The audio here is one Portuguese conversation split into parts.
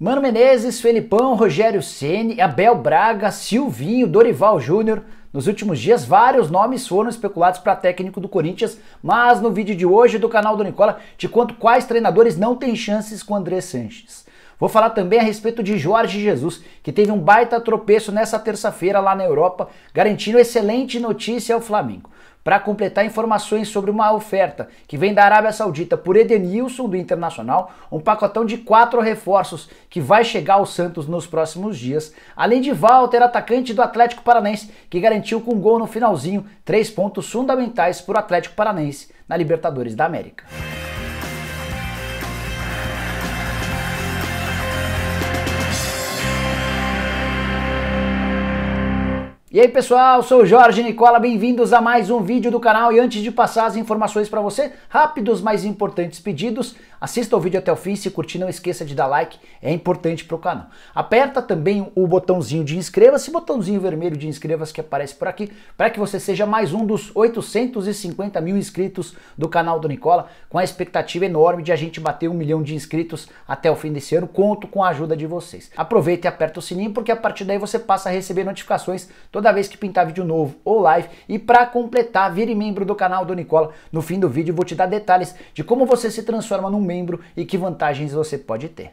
Mano Menezes, Felipão, Rogério Ceni, Abel Braga, Silvinho, Dorival Júnior. Nos últimos dias, vários nomes foram especulados para técnico do Corinthians, mas no vídeo de hoje do canal do Nicola te conto quais treinadores não têm chances com André Sanches. Vou falar também a respeito de Jorge Jesus, que teve um baita tropeço nessa terça-feira lá na Europa, garantindo excelente notícia ao Flamengo. Para completar, informações sobre uma oferta que vem da Arábia Saudita por Edenilson do Internacional, um pacotão de 4 reforços que vai chegar ao Santos nos próximos dias, além de Walter, atacante do Atlético Paranaense, que garantiu com gol no finalzinho 3 pontos fundamentais para o Atlético Paranaense na Libertadores da América. E aí pessoal, sou o Jorge Nicola, bem-vindos a mais um vídeo do canal e antes de passar as informações para você, rápidos, mas importantes pedidos, assista o vídeo até o fim, se curtir não esqueça de dar like, é importante para o canal. Aperta também o botãozinho de inscreva-se, botãozinho vermelho de inscreva-se que aparece por aqui, para que você seja mais um dos 850 mil inscritos do canal do Nicola, com a expectativa enorme de a gente bater 1 milhão de inscritos até o fim desse ano, conto com a ajuda de vocês. Aproveita e aperta o sininho porque a partir daí você passa a receber notificações toda vez que pintar vídeo novo ou live, e para completar, vire membro do canal do Nicola. No fim do vídeo eu vou te dar detalhes de como você se transforma num membro e que vantagens você pode ter.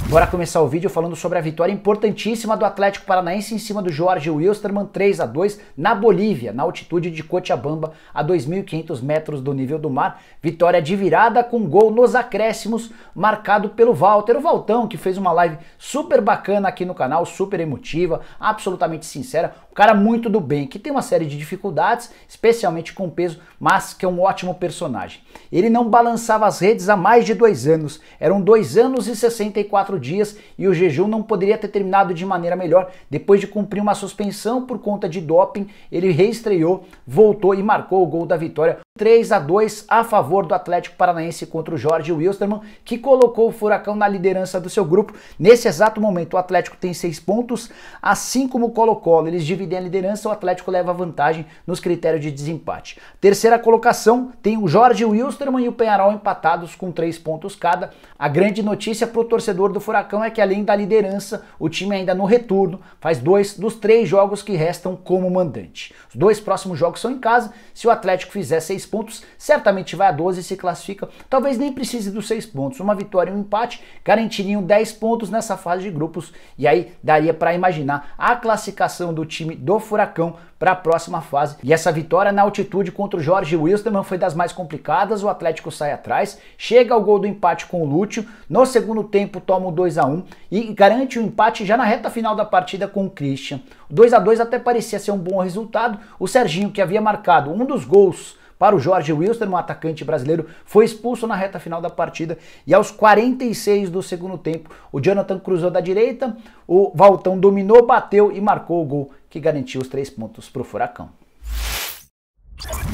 Bora começar o vídeo falando sobre a vitória importantíssima do Atlético Paranaense em cima do Jorge Wilstermann, 3-2 na Bolívia, na altitude de Cochabamba, a 2.500 metros do nível do mar. Vitória de virada com gol nos acréscimos, marcado pelo Walter, o Valtão, que fez uma live super bacana aqui no canal, super emotiva, absolutamente sincera, um cara muito do bem, que tem uma série de dificuldades, especialmente com peso, mas que é um ótimo personagem. Ele não balançava as redes há mais de 2 anos, eram 2 anos e 64 dias e o jejum não poderia ter terminado de maneira melhor. Depois de cumprir uma suspensão por conta de doping, ele reestreou, voltou e marcou o gol da vitória. 3-2 a favor do Atlético Paranaense contra o Jorge Wilstermann, que colocou o Furacão na liderança do seu grupo. Nesse exato momento o Atlético tem 6 pontos, assim como o Colo-Colo. Eles dividem a liderança, o Atlético leva vantagem nos critérios de desempate. Terceira colocação tem o Jorge Wilstermann e o Peñarol empatados com 3 pontos cada. A grande notícia para o torcedor do Furacão é que além da liderança, o time ainda no retorno faz 2 dos 3 jogos que restam como mandante. Os 2 próximos jogos são em casa. Se o Atlético fizer 6 pontos, certamente vai a 12 e se classifica. Talvez nem precise dos 6 pontos. Uma vitória e um empate garantiriam 10 pontos nessa fase de grupos. E aí daria para imaginar a classificação do time do Furacão para a próxima fase. E essa vitória na altitude contra o Jorge Wilstermann foi das mais complicadas. O Atlético sai atrás, chega ao gol do empate com o Lúcio. No segundo tempo toma o 2-1 e garante o empate já na reta final da partida com o Christian. O 2-2 até parecia ser um bom resultado. O Serginho, que havia marcado um dos gols para o Jorge Wilstermann, um atacante brasileiro, foi expulso na reta final da partida e aos 46 do segundo tempo o Jonathan cruzou da direita, o Valtão dominou, bateu e marcou o gol que garantiu os 3 pontos para o Furacão.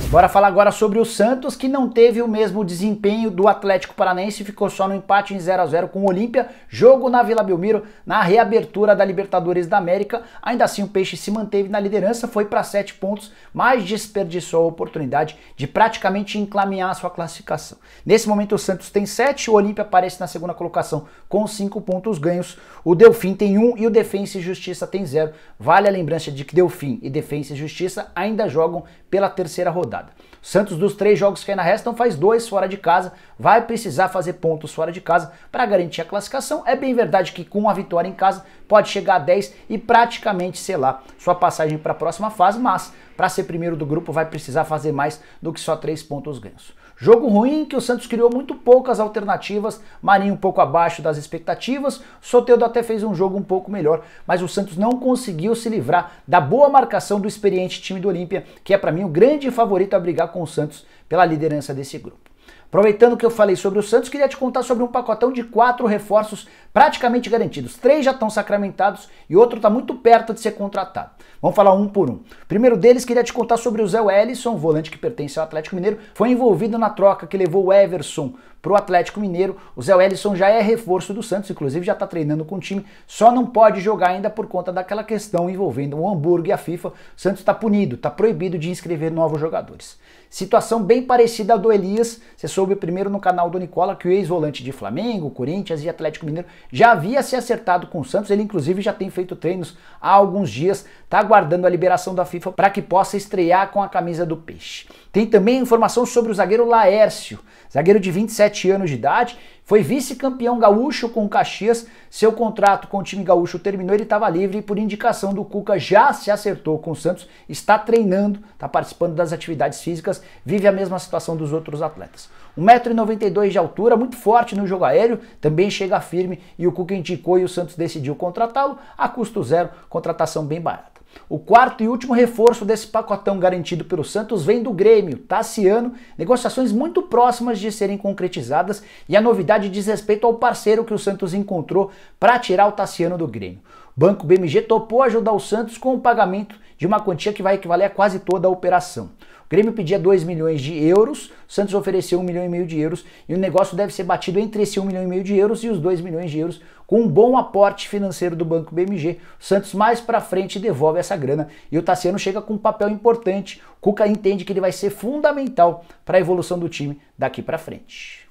Bora falar agora sobre o Santos, que não teve o mesmo desempenho do Atlético Paranaense, ficou só no empate em 0-0 com o Olímpia, jogo na Vila Belmiro, na reabertura da Libertadores da América. Ainda assim o Peixe se manteve na liderança, foi para 7 pontos, mas desperdiçou a oportunidade de praticamente encaminhar a sua classificação. Nesse momento o Santos tem 7, o Olímpia aparece na segunda colocação com 5 pontos ganhos, o Delfim tem 1 e o Defensa e Justiça tem 0. Vale a lembrança de que Delfim e Defensa e Justiça ainda jogam pela terceira rodada. O Santos, dos 3 jogos que ainda restam, faz 2 fora de casa, vai precisar fazer pontos fora de casa para garantir a classificação. É bem verdade que com a vitória em casa pode chegar a 10 e praticamente selar sua passagem para a próxima fase, mas para ser primeiro do grupo vai precisar fazer mais do que só 3 pontos ganhos. Jogo ruim que o Santos criou muito poucas alternativas, Marinho um pouco abaixo das expectativas, Soteldo até fez um jogo um pouco melhor, mas o Santos não conseguiu se livrar da boa marcação do experiente time do Olímpia, que é para mim o grande favorito a brigar com o Santos pela liderança desse grupo. Aproveitando que eu falei sobre o Santos, queria te contar sobre um pacotão de 4 reforços praticamente garantidos. 3 já estão sacramentados e outro está muito perto de ser contratado. Vamos falar um por um. Primeiro deles, queria te contar sobre o Zé Wellison, volante que pertence ao Atlético Mineiro, foi envolvido na troca que levou o Everson para o Atlético Mineiro. O Zé Wellison já é reforço do Santos, inclusive já está treinando com o time, só não pode jogar ainda por conta daquela questão envolvendo o Hamburgo e a FIFA. O Santos está punido, está proibido de inscrever novos jogadores. Situação bem parecida à do Elias. Você soube primeiro no canal do Nicola que o ex-volante de Flamengo, Corinthians e Atlético Mineiro já havia se acertado com o Santos. Ele inclusive já tem feito treinos há alguns dias, está aguardando a liberação da FIFA para que possa estrear com a camisa do Peixe. Tem também informação sobre o zagueiro Laércio, zagueiro de 27 anos de idade, foi vice-campeão gaúcho com o Caxias. Seu contrato com o time gaúcho terminou, ele estava livre e por indicação do Cuca já se acertou com o Santos, está treinando, está participando das atividades físicas, vive a mesma situação dos outros atletas. 1,92 m de altura, muito forte no jogo aéreo, também chega firme e o Cuca indicou e o Santos decidiu contratá-lo a custo zero, contratação bem barata. O quarto e último reforço desse pacotão garantido pelo Santos vem do Grêmio, Tassiano, negociações muito próximas de serem concretizadas e a novidade diz respeito ao parceiro que o Santos encontrou para tirar o Tassiano do Grêmio. O Banco BMG topou ajudar o Santos com o pagamento de uma quantia que vai equivaler a quase toda a operação. O Grêmio pedia 2 milhões de euros, o Santos ofereceu 1,5 milhão de euros e o negócio deve ser batido entre esse 1,5 milhão de euros e os 2 milhões de euros com um bom aporte financeiro do Banco BMG. O Santos mais pra frente devolve essa grana e o Tassiano chega com um papel importante. O Cuca entende que ele vai ser fundamental para a evolução do time daqui para frente.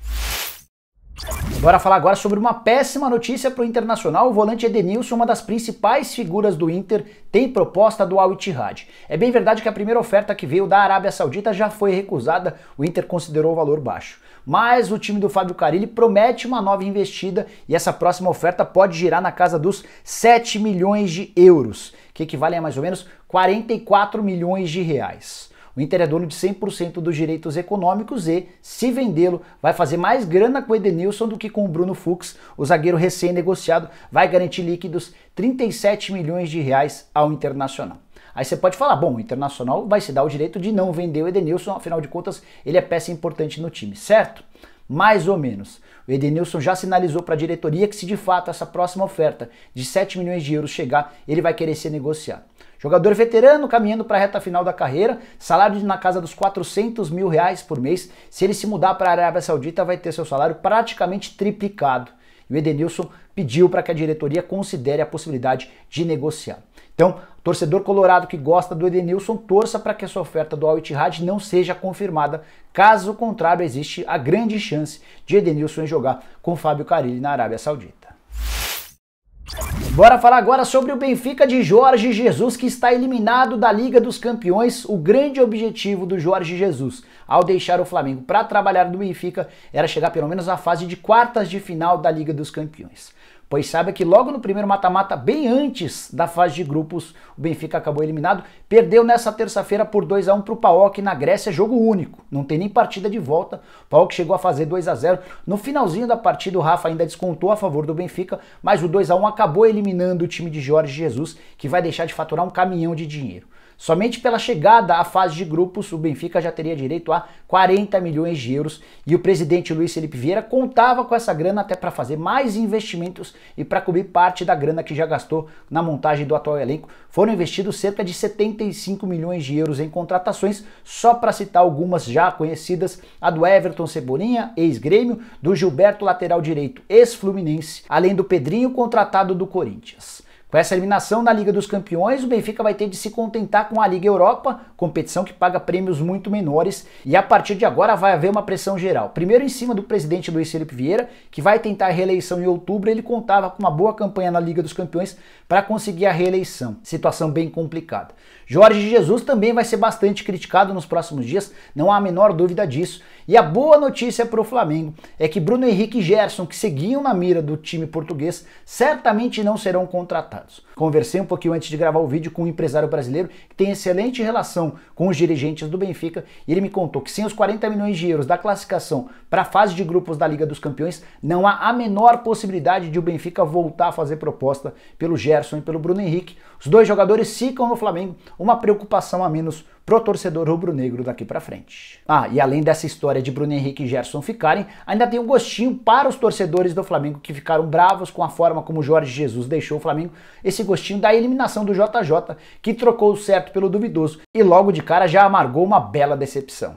Bora falar agora sobre uma péssima notícia para o Internacional. O volante Edenilson, uma das principais figuras do Inter, tem proposta do Al Ittihad. É bem verdade que a primeira oferta que veio da Arábia Saudita já foi recusada, o Inter considerou o valor baixo. Mas o time do Fábio Carille promete uma nova investida e essa próxima oferta pode girar na casa dos 7 milhões de euros, que equivalem a mais ou menos 44 milhões de reais. O Inter é dono de 100% dos direitos econômicos e, se vendê-lo, vai fazer mais grana com o Edenilson do que com o Bruno Fux. O zagueiro recém-negociado vai garantir líquidos 37 milhões de reais ao Internacional. Aí você pode falar, bom, o Internacional vai se dar o direito de não vender o Edenilson, afinal de contas ele é peça importante no time, certo? Mais ou menos. O Edenilson já sinalizou para a diretoria que se de fato essa próxima oferta de 7 milhões de euros chegar, ele vai querer ser negociado. Jogador veterano, caminhando para a reta final da carreira, salário na casa dos 400 mil reais por mês. Se ele se mudar para a Arábia Saudita, vai ter seu salário praticamente triplicado. E o Edenilson pediu para que a diretoria considere a possibilidade de negociar. Então, torcedor colorado que gosta do Edenilson, torça para que essa oferta do Al Ittihad não seja confirmada. Caso contrário, existe a grande chance de Edenilson jogar com Fábio Carille na Arábia Saudita. Bora falar agora sobre o Benfica de Jorge Jesus, que está eliminado da Liga dos Campeões. O grande objetivo do Jorge Jesus, ao deixar o Flamengo para trabalhar no Benfica, era chegar pelo menos à fase de quartas de final da Liga dos Campeões. Pois saiba que logo no primeiro mata-mata, bem antes da fase de grupos, o Benfica acabou eliminado, perdeu nessa terça-feira por 2-1 para o PAOK na Grécia, jogo único, não tem nem partida de volta. O PAOK chegou a fazer 2-0, no finalzinho da partida o Rafa ainda descontou a favor do Benfica, mas o 2-1 acabou eliminando o time de Jorge Jesus, que vai deixar de faturar um caminhão de dinheiro. Somente pela chegada à fase de grupos, o Benfica já teria direito a 40 milhões de euros e o presidente Luiz Felipe Vieira contava com essa grana até para fazer mais investimentos e para cobrir parte da grana que já gastou na montagem do atual elenco. Foram investidos cerca de 75 milhões de euros em contratações, só para citar algumas já conhecidas, a do Everton Cebolinha, ex-Grêmio, do Gilberto, lateral direito, ex-Fluminense, além do Pedrinho, contratado do Corinthians. Com essa eliminação da Liga dos Campeões, o Benfica vai ter de se contentar com a Liga Europa, competição que paga prêmios muito menores, e a partir de agora vai haver uma pressão geral. Primeiro em cima do presidente Luiz Felipe Vieira, que vai tentar a reeleição em outubro. Ele contava com uma boa campanha na Liga dos Campeões para conseguir a reeleição. Situação bem complicada. Jorge Jesus também vai ser bastante criticado nos próximos dias, não há a menor dúvida disso. E a boa notícia para o Flamengo é que Bruno Henrique e Gerson, que seguiam na mira do time português, certamente não serão contratados. Conversei um pouquinho antes de gravar o vídeo com um empresário brasileiro que tem excelente relação com os dirigentes do Benfica e ele me contou que sem os 40 milhões de euros da classificação para a fase de grupos da Liga dos Campeões, não há a menor possibilidade de o Benfica voltar a fazer proposta pelo Gerson e pelo Bruno Henrique. Os dois jogadores ficam no Flamengo, uma preocupação a menos pro torcedor rubro-negro daqui pra frente. Ah, e além dessa história de Bruno Henrique e Gerson ficarem, ainda tem um gostinho para os torcedores do Flamengo que ficaram bravos com a forma como Jorge Jesus deixou o Flamengo, esse gostinho da eliminação do JJ, que trocou o certo pelo duvidoso e logo de cara já amargou uma bela decepção.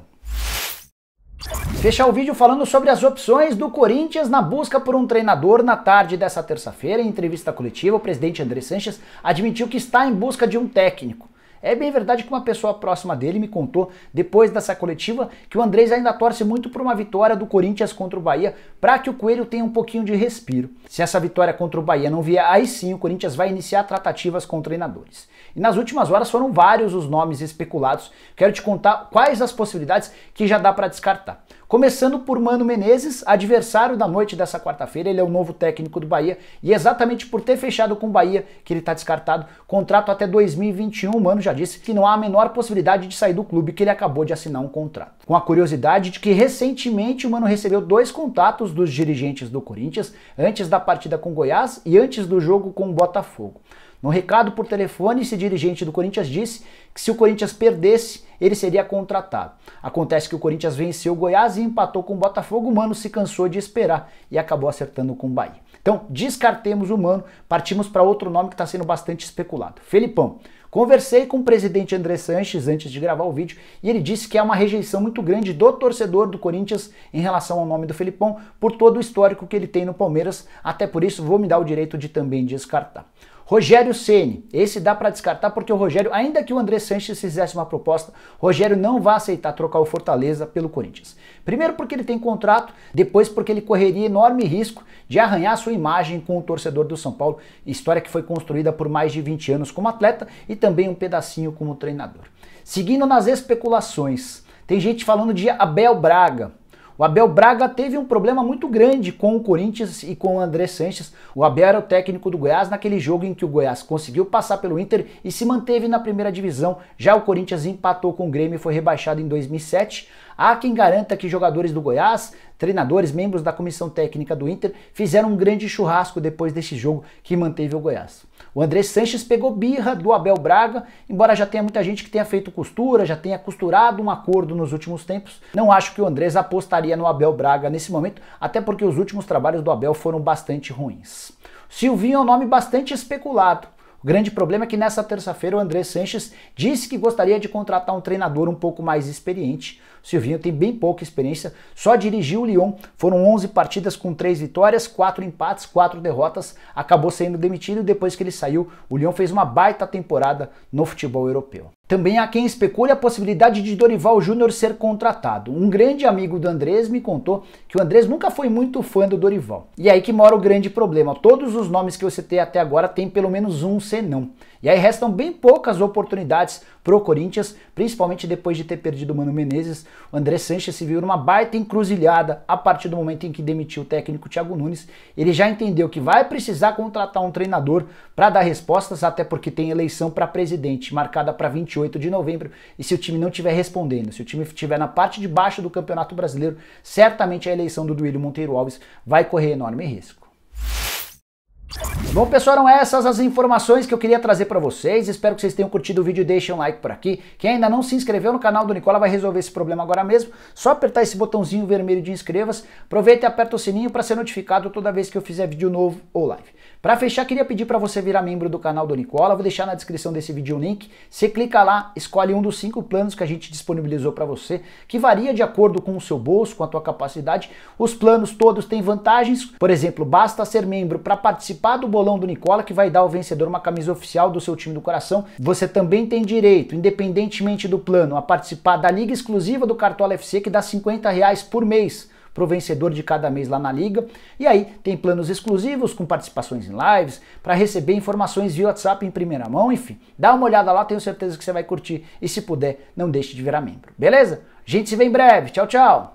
Fechar o vídeo falando sobre as opções do Corinthians na busca por um treinador. Na tarde dessa terça-feira, em entrevista coletiva, o presidente André Sanches admitiu que está em busca de um técnico. É bem verdade que uma pessoa próxima dele me contou, depois dessa coletiva, que o Andrés ainda torce muito por uma vitória do Corinthians contra o Bahia, para que o Coelho tenha um pouquinho de respiro. Se essa vitória contra o Bahia não vier, aí sim o Corinthians vai iniciar tratativas com treinadores. E nas últimas horas foram vários os nomes especulados. Quero te contar quais as possibilidades que já dá para descartar. Começando por Mano Menezes, adversário da noite dessa quarta-feira, ele é o novo técnico do Bahia e exatamente por ter fechado com o Bahia que ele está descartado, contrato até 2021, o Mano já disse que não há a menor possibilidade de sair do clube, que ele acabou de assinar um contrato. Com a curiosidade de que recentemente o Mano recebeu 2 contatos dos dirigentes do Corinthians, antes da partida com o Goiás e antes do jogo com o Botafogo. No recado por telefone, esse dirigente do Corinthians disse que se o Corinthians perdesse, ele seria contratado. Acontece que o Corinthians venceu o Goiás e empatou com o Botafogo, o Mano se cansou de esperar e acabou acertando com o Bahia. Então, descartemos o Mano, partimos para outro nome que está sendo bastante especulado, Felipão. Conversei com o presidente André Sanches antes de gravar o vídeo e ele disse que há uma rejeição muito grande do torcedor do Corinthians em relação ao nome do Felipão, por todo o histórico que ele tem no Palmeiras, até por isso vou me dar o direito de também descartar. Rogério Ceni, esse dá para descartar porque o Rogério, ainda que o André Sanches fizesse uma proposta, Rogério não vai aceitar trocar o Fortaleza pelo Corinthians. Primeiro porque ele tem contrato, depois porque ele correria enorme risco de arranhar sua imagem com o torcedor do São Paulo, história que foi construída por mais de 20 anos como atleta e também um pedacinho como treinador. Seguindo nas especulações, tem gente falando de Abel Braga. O Abel Braga teve um problema muito grande com o Corinthians e com o André Sanches. O Abel era o técnico do Goiás naquele jogo em que o Goiás conseguiu passar pelo Inter e se manteve na primeira divisão. Já o Corinthians empatou com o Grêmio e foi rebaixado em 2007. Há quem garanta que jogadores do Goiás, treinadores, membros da comissão técnica do Inter, fizeram um grande churrasco depois desse jogo que manteve o Goiás. O André Sanches pegou birra do Abel Braga, embora já tenha muita gente que tenha feito costura, já tenha costurado um acordo nos últimos tempos. Não acho que o Andrés apostaria no Abel Braga nesse momento, até porque os últimos trabalhos do Abel foram bastante ruins. Silvinho é um nome bastante especulado. O grande problema é que nessa terça-feira o André Sanches disse que gostaria de contratar um treinador um pouco mais experiente. O Silvinho tem bem pouca experiência, só dirigiu o Lyon, foram 11 partidas com 3 vitórias, 4 empates, 4 derrotas, acabou sendo demitido e depois que ele saiu, o Lyon fez uma baita temporada no futebol europeu. Também há quem especule a possibilidade de Dorival Júnior ser contratado. Um grande amigo do Andrés me contou que o Andrés nunca foi muito fã do Dorival. E é aí que mora o grande problema. Todos os nomes que eu citei até agora tem pelo menos um senão. E aí restam bem poucas oportunidades pro Corinthians, principalmente depois de ter perdido o Mano Menezes. O André Sanches se viu numa baita encruzilhada a partir do momento em que demitiu o técnico Thiago Nunes. Ele já entendeu que vai precisar contratar um treinador para dar respostas, até porque tem eleição para presidente marcada para 28 de novembro, e se o time não estiver respondendo, se o time estiver na parte de baixo do Campeonato Brasileiro, certamente a eleição do Duílio Monteiro Alves vai correr enorme risco. Bom, pessoal, eram essas as informações que eu queria trazer para vocês. Espero que vocês tenham curtido o vídeo. Deixem um like por aqui. Quem ainda não se inscreveu no canal do Nicola vai resolver esse problema agora mesmo. Só apertar esse botãozinho vermelho de inscreva-se. Aproveita e aperta o sininho para ser notificado toda vez que eu fizer vídeo novo ou live. Para fechar, queria pedir para você virar membro do canal do Nicola. Vou deixar na descrição desse vídeo o link. Você clica lá, escolhe um dos 5 planos que a gente disponibilizou para você, que varia de acordo com o seu bolso, com a tua capacidade. Os planos todos têm vantagens. Por exemplo, basta ser membro para participar do bolão do Nicola, que vai dar ao vencedor uma camisa oficial do seu time do coração. Você também tem direito, independentemente do plano, a participar da liga exclusiva do Cartola FC, que dá R$50 por mês para o vencedor de cada mês lá na liga. E aí tem planos exclusivos com participações em lives, para receber informações via WhatsApp em primeira mão, enfim. Dá uma olhada lá, tenho certeza que você vai curtir e se puder, não deixe de virar membro. Beleza? A gente se vê em breve. Tchau, tchau!